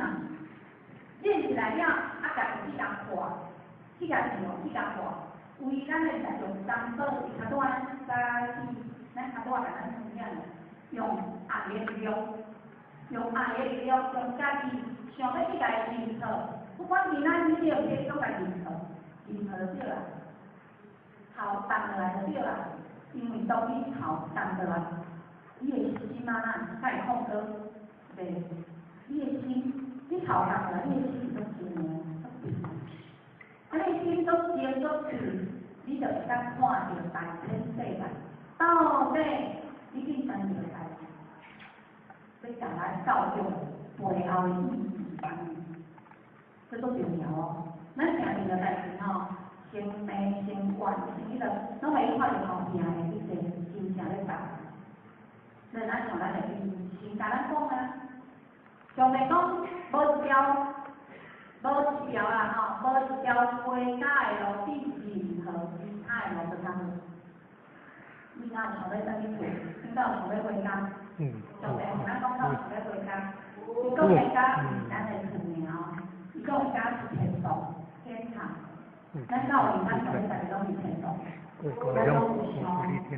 嘛，练起来了，啊，家己去甲破，去甲去破。为咱咧在用当做是较多早起，咱较多甲咱怎样用压力力量，用压力力量，用家己想要去家己认错，不管是咱你对不对，拢家认错就对啦，头重落来就对啦，因为当你头重落来，你的心啊，才会控制，对，你的心，你头重落来，你的心就静的，啊，你心都静都静。你就会当看到大千世界，到底你去生这个代志，要将来教育背后的意义是啥物？这都重要哦。咱定定个代志吼，先病先管，你着拢会看到后壁的迄个真正咧教。所以咱像咱的先甲咱讲啊，上面讲无一条啊吼，无一条回家的路比任何其他的路都较好。你哪有想要怎去做？你哪有想要回家？上面咱讲到想要回家，伊讲回家毋是咱的厝尔哦，伊讲回家是天堂，天堂。咱到底咱想要大家拢是天堂，咱拢有想，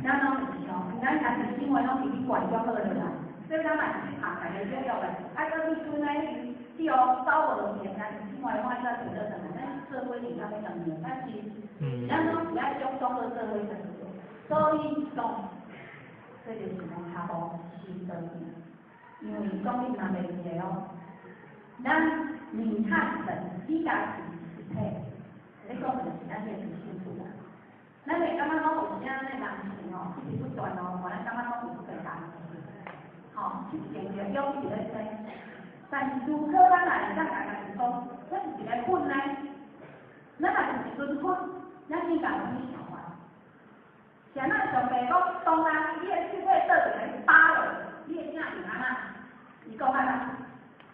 咱拢有想，咱家己生活拢是去管就好了啦。所以咱嘛是去拍大家重要的，啊，搁去厝内。是哦，找无钱，但是另外我再觉得什么？咱社会是较要重要，但是咱拢是爱种种个社会的，所以讲，这就是咱较无心得点，因为讲你若袂理解哦，咱人汉人比较是一体，你讲就是咱这是幸福啦。咱袂感觉讲有时仔咱人性哦，一直不断哦，互咱感觉讲有一个人，吼，一定着有一个生。但是如果咱来咱大家是讲，这是一个粉呢，咱若是一顿粉，咱应该有去想法。像咱上白讲，当然你的手尾倒落来扒落，你的囝是安那？伊讲安那？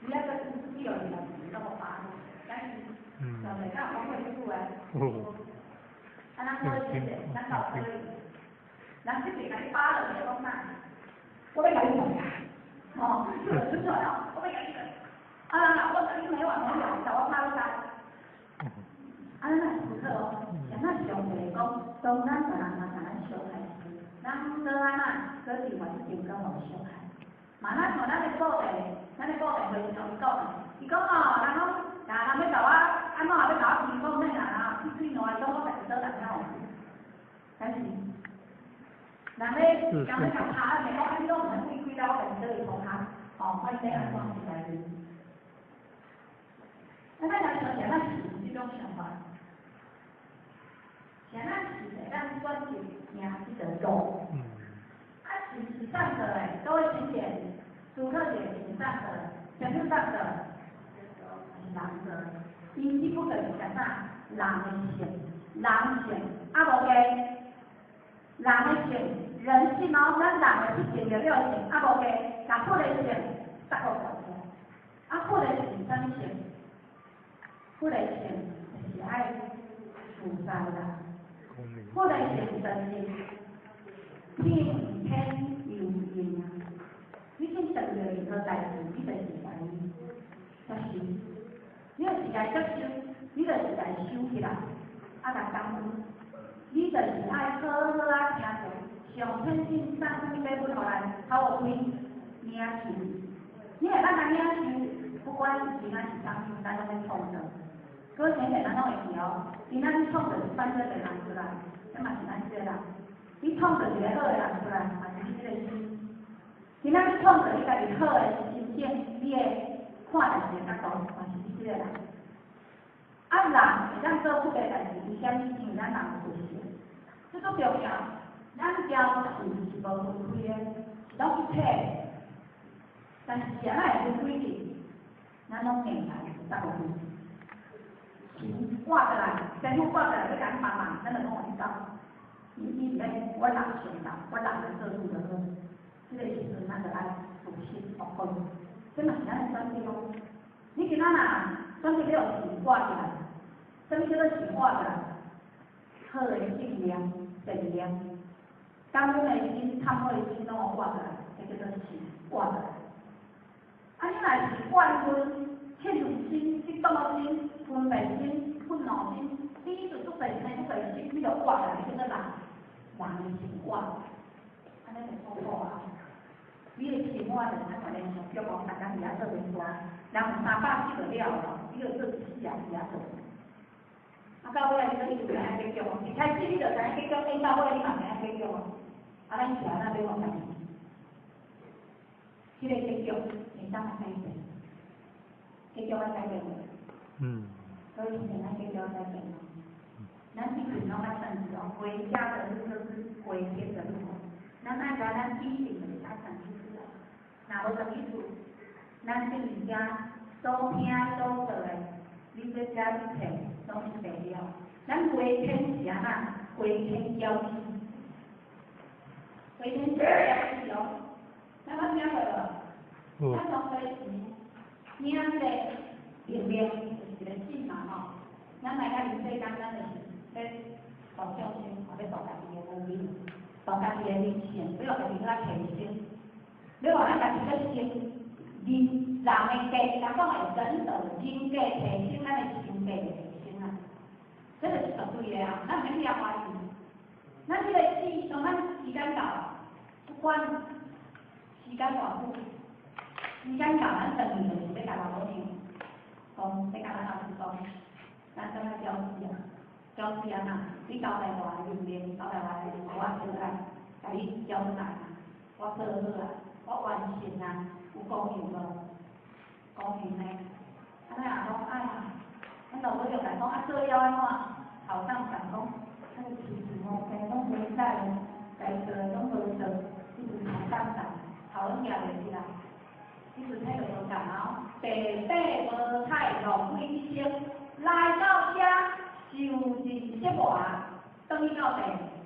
你那个只有你的手那么扒，但是上白讲我会做诶。啊，咱可以的，咱老可以。咱这边甲你扒落来讲啥？我要甲你讲。哦，就是这样，我要甲你讲。啊，我甲你每晚拢聊，叫我拍下。啊，咱来思考哦，像咱上白讲，当咱别人若甲咱伤害，咱做安那，做另外一种讲无伤害。嘛，咱像咱的故事非常讲，伊讲哦，人讲，人要甲我安怎要甲我提供咩啦？去对外讲我家己做人了，但是，人咧讲咧讲他，你讲啊，你拢唔能规到我家己做去同他，哦，我这样讲起来的。那咱来想想，咱是这种想法，像咱是在咱选择行这个路，啊，事实上的嘞，各位请点，主客点是上的，全是上的，是人的，因只不过是讲啥，人的性，啊无个，人的性，人性哦，咱人的去性就了性，啊无个，甲佛的性，达个条件，啊佛的性啥物性？佛的性就是爱自在啦，佛的性就是天天有应啊。你去遇到任何代志，你就是该接受，你就是该接受，你就是该收起来，啊来感恩，你就是爱好好啊听着，上天进送什么礼物互咱，头有开领受，你会当来领受，不管是今仔是啥物，咱拢会创造。各位前辈，咱拢会记哦，今仔你创造是犯罪的人出来，这嘛是咱这个人；你创造一个好的人出来，嘛是你这个心。今仔你创造你家己好的心境，你的看代志的角度，嘛是你这个人。啊，人会当做不对代志，伊啥物因为咱人有自信，这足重要。咱交事是无分开的，是拢一体的。但是谁来分开去？咱拢明白是啥个意思。挂过来，全部挂过来，要甲你帮忙，咱就讲我去搞。你咧，我人先搞，我人来做主就好。这个时阵，咱就爱自信学好，这嘛是咱的选择哦。你今仔若选择了钱挂起来，什么叫做钱挂起来？好的信念、善念，感恩的心、忏悔的心，拢有挂起来，这叫做钱挂起来。啊，你若是冠军，欠如心、激动的心、分别心、愤怒心，你一直做事生做事心，你就活来，你叫做人的生活，安尼就错误啊！你的生活就是咱连续叫讲，大家伫遐做袂煞，人有300就了咯，你就做1世也伫遐做。啊，到尾你就知影结局哦，一开始你就知影结局，等到尾你嘛知影结局哦。啊，咱是安怎要讲家己？这个结局会当改变，结局要改变无？所以现在结局要改变咯。咱一群拢爱算计哦，回家的路就是回天的路哦。咱爱甲咱以前就是爱算计出来，若无就意思，咱这物件所听所做的，你这家一切拢是白了。咱回天是安怎？回天交际，回天交际哦。咱捌听过无？咱从开始领这个命令就是一个信嘛吼。咱来到人世间，咱就是要度众生，也要度家己的无明，度家己的人性，要互家己较提升，要互咱家己较升。人的价，人讲的人道人价提升，咱的心价就提升啊。这就是绝对的啊，咱免遐怀疑。咱这个时，当咱时间到，不管时间偌久，时间到，咱等于就是要甲老母娘讲，要甲咱老师讲，咱怎啊交际啊？交际啊呐，你交代我的命令，交代我的我做来，甲你交代，我做好啊，我完成啊，有公平无？公平呢？安尼啊讲，哎呀，咱老母就来讲啊，做了安怎？头上讲讲，那个事情哦，侪拢袂使，该做的拢无做，一直头上讲，头拢举袂起来。其实迄个无共哦，白白无彩浪费一生，来到遮受尽折磨，等于到地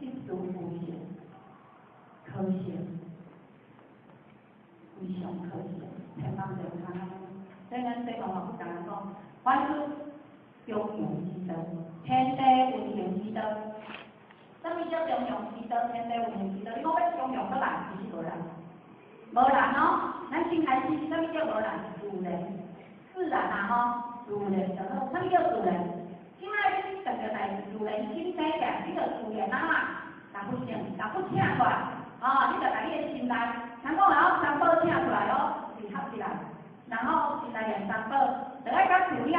一事无成，可惜，非常可惜，千万袂通安尼。所以咱西方嘛不敢讲，凡事中庸之道，天地运行之道。什么叫中庸之道？天地运行之道？你讲要中庸搁难，其实无难。无难哦，咱先开始，什么叫无难？自然，自然啊吼，自然就好。什么叫自然？今仔日等个代志，自然心生起，你就自然啊嘛，若不成，若不请出来，哦，你就把你的心内，人讲然后三宝请出来咯，是合起来，然后心内念三宝，就爱甲除了咧，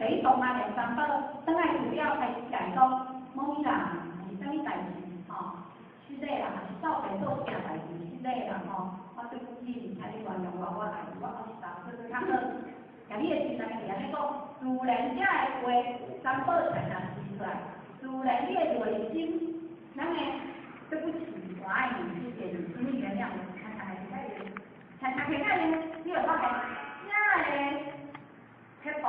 就去当下念三宝，等下除了开始讲讲，某人是什么代志，吼，是这人是少白做啥代志，是这人吼。我对不起，请你原谅我来，我学习就是较好。甲你的心内是安尼讲，自然遮的话，三宝才能生出来。自然你的内心，咱的对不起，我爱你，谢谢你，请你原谅我，常常很爱你，常常很爱你，你有发觉，遮的迄部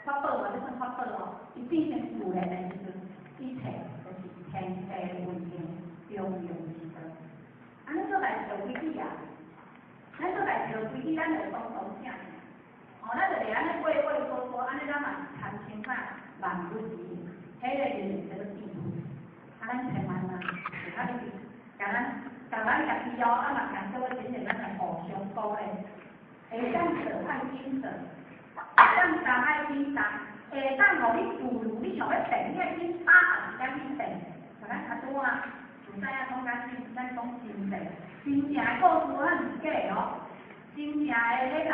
法宝或者算法宝咯，伊变成自然的时阵，一切就是天地运行，中庸之道。安尼做代志就规矩啊！咱做代志就规矩，咱就会讲讲啥？哦，咱就会安尼畏畏缩缩，安尼咱嘛是谈情啥万不及，迄个就是这个地图。啊，咱千万啊，就较你甲咱家己哦，啊嘛强做个真正咱来互相鼓励，会当者爱精神，会当相爱精神，会当互你自如，你想要变，你爱紧把握时间去变，就咱较多啊。唔知影讲咱讲真济，真正的故事咱唔假哦，真正的迄人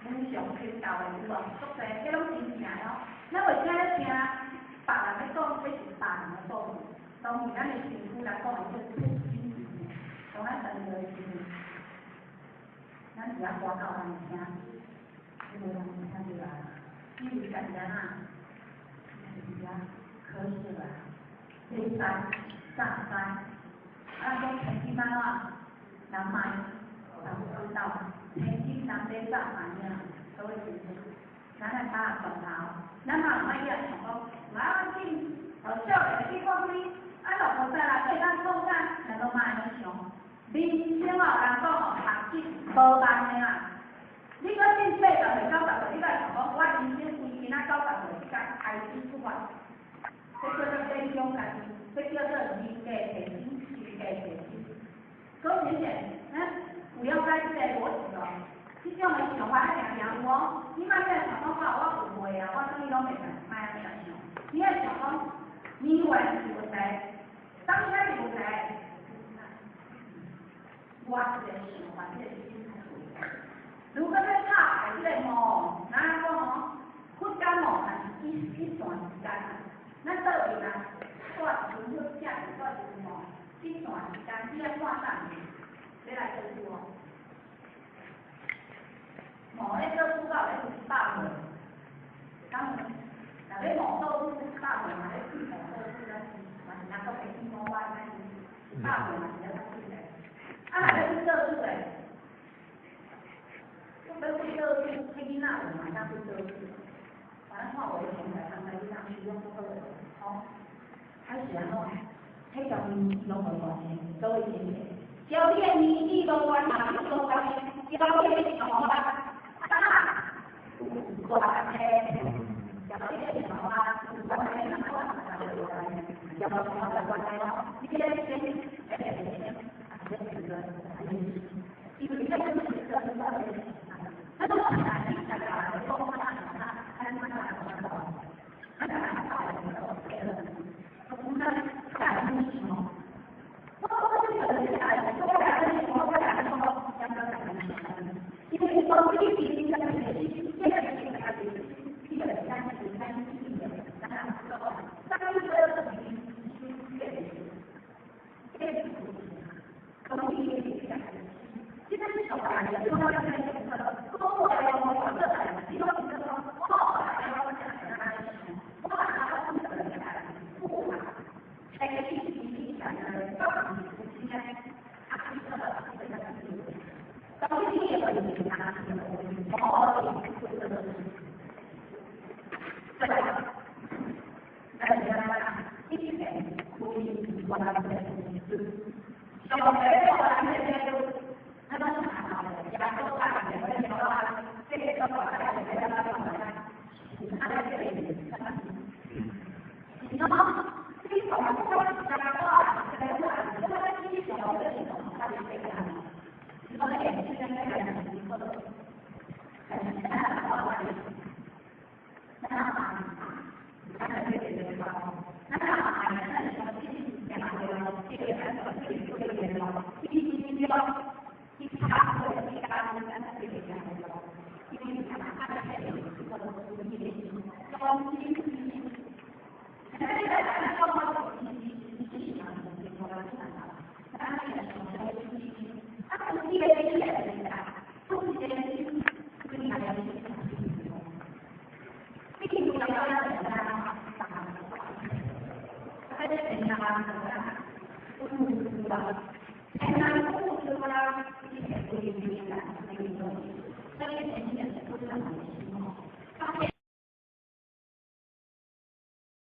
非常听到的有无？足济，迄拢真正的哦。咱袂听咧听别人咧讲，这是别人的故事，当时咱的丈夫来讲的这是真实的，当咱生活的时阵，咱只要播到人听，就无人听就来啦。比如讲人啊，是啊，可惜啦，天灾。炸灾，啊，讲天气歹啊，人卖，人知道，天气人在炸卖啊，所以就是，咱来把握头，咱嘛唔爱去想讲，我紧，少个去看开，啊，落雨再来，对咱讲啥，人都嘛安尼想，人生哦，人讲哦，学习无慢的啦，你搁进80岁、90岁，你来想讲，我人生规今仔90岁，你甲开始出发，这叫做勉强家己。这叫做人格提升，心格提升。所以显然，不要在这个逻辑哦，这种的想法常常有哦，你莫再想讲我有会啊，我啥物拢袂想，莫安尼想。你要想讲，你原是问题，当你是问题，我这个想法，这个心态不一样。如果在拍这个梦，那讲哦，不干梦啊，一段时间啊，咱倒位啦，带存去食，带存梦，一段时间你要看啥物？你来做主哦。梦咧做主到咧100岁，当然，若要梦做主100岁嘛，咧梦做主咱嘛是人讲会听讲我咱100岁嘛是咧较紧嘞。啊，若要去做主嘞，要去做主，迄囡仔有嘛当去做主。反正看我的平台，他们就当去用这个好，开始然后，迄种拢无关系，各位姐姐，教练你一个关嘛，一个关系，教练你好吧？我来听，教练你好吧？我来听，要不要我来咯？你这